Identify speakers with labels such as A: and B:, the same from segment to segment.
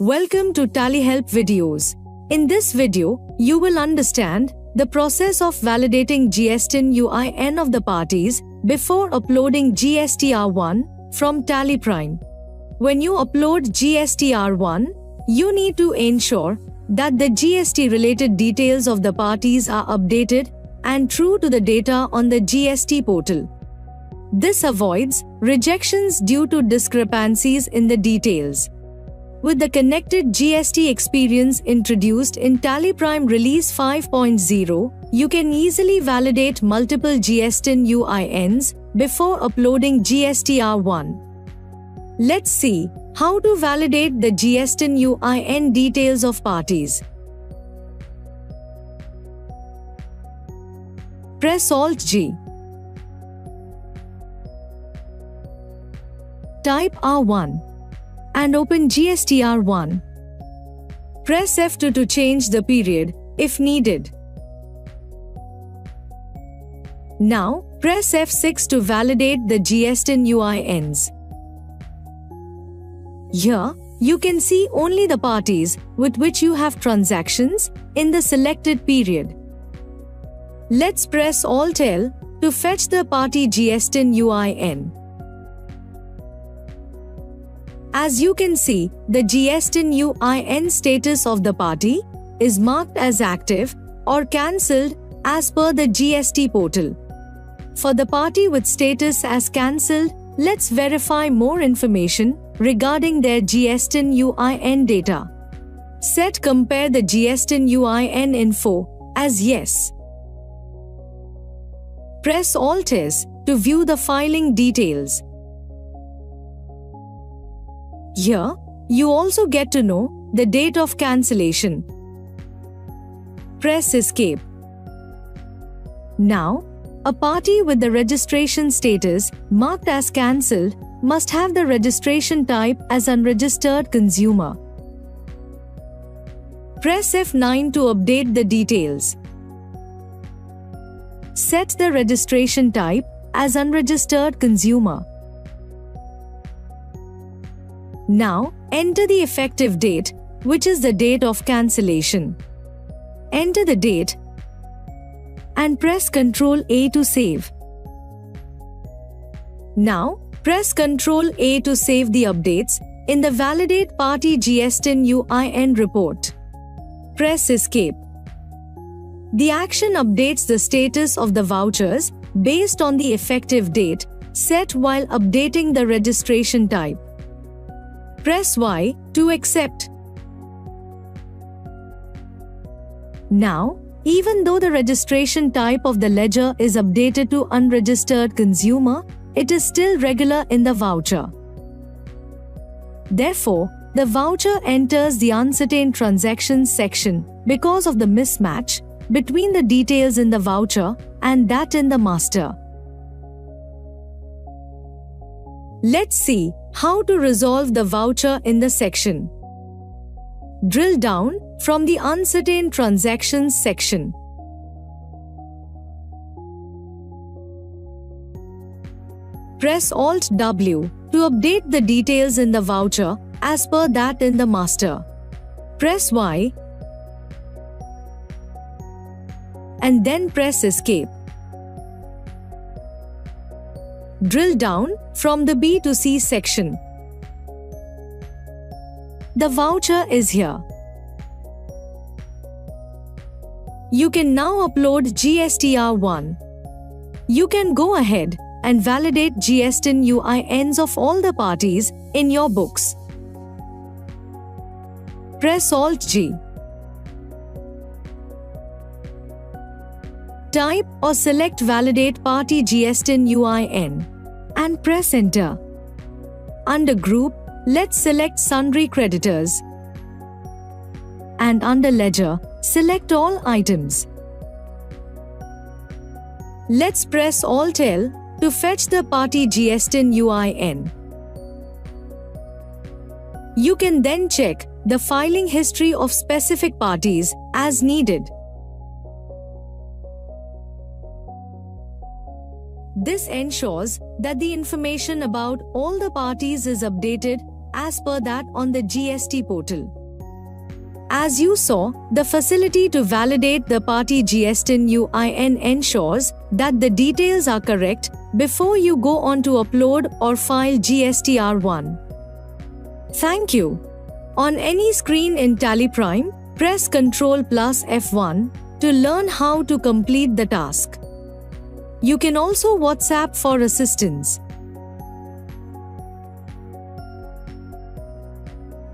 A: Welcome to TallyHelp videos. In this video, you will understand the process of validating GSTIN UIN of the parties before uploading GSTR1 from TallyPrime. When you upload GSTR1, you need to ensure that the GST-related details of the parties are updated and true to the data on the GST portal. This avoids rejections due to discrepancies in the details. With the connected GST experience introduced in TallyPrime Release 5.0, you can easily validate multiple GSTIN UINs before uploading GSTR1. Let's see how to validate the GSTIN UIN details of parties. Press Alt-G. Type R1 and open GSTR1. Press F2 to change the period, if needed. Now, press F6 to validate the GSTIN UINs. Here, you can see only the parties with which you have transactions in the selected period. Let's press Alt-L to fetch the party GSTIN UIN. As you can see, the GSTIN UIN status of the party is marked as active or cancelled as per the GST portal. For the party with status as cancelled, let's verify more information regarding their GSTIN UIN data. Set Compare the GSTIN UIN info as Yes. Press Alt-S to view the filing details. Here, you also get to know the date of cancellation. Press Escape. Now, a party with the registration status marked as cancelled must have the registration type as unregistered consumer. Press F9 to update the details. Set the registration type as unregistered consumer. Now, enter the effective date, which is the date of cancellation. Enter the date and press Ctrl-A to save. Now, press Ctrl-A to save the updates in the Validate Party GSTIN UIN report. Press Escape. The action updates the status of the vouchers based on the effective date set while updating the registration type. Press Y to accept. Now, even though the registration type of the ledger is updated to unregistered consumer, it is still regular in the voucher. Therefore, the voucher enters the uncertain transactions section because of the mismatch between the details in the voucher and that in the master. Let's see how to resolve the voucher in the section. Drill down from the Uncertain Transactions section. Press Alt-W to update the details in the voucher as per that in the master. Press Y and then press Escape. Drill down from the B to C section. The voucher is here. You can now upload GSTR1. You can go ahead and validate GSTIN UINs of all the parties in your books. Press Alt-G. Type or select Validate Party GSTIN UIN and press Enter. Under Group, let's select Sundry Creditors. And under Ledger, select all items. Let's press Alt-L to fetch the party GSTIN UIN. You can then check the filing history of specific parties as needed. This ensures that the information about all the parties is updated as per that on the GST portal. As you saw, the facility to validate the party GSTIN UIN ensures that the details are correct before you go on to upload or file GSTR1. Thank you. On any screen in Tally Prime, press Ctrl plus F1 to learn how to complete the task. You can also WhatsApp for assistance.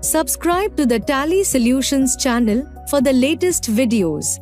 A: Subscribe to the Tally Solutions channel for the latest videos.